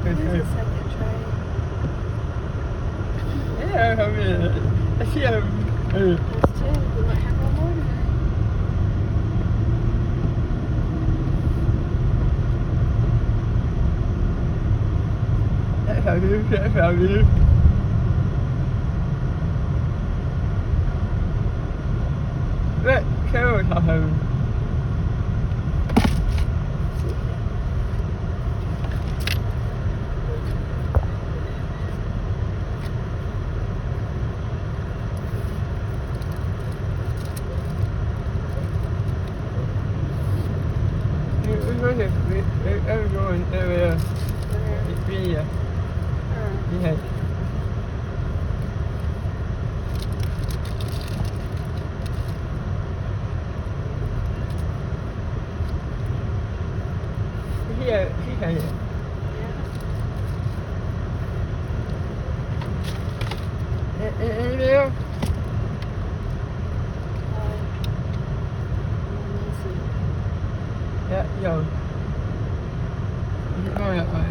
There's There's a second tray. I see There's two. We might have one more today. That's how you. Look, Carol's at home. Everyone, it's me, yeah. She's here. Anything else? Yeah, yo. You're going that way.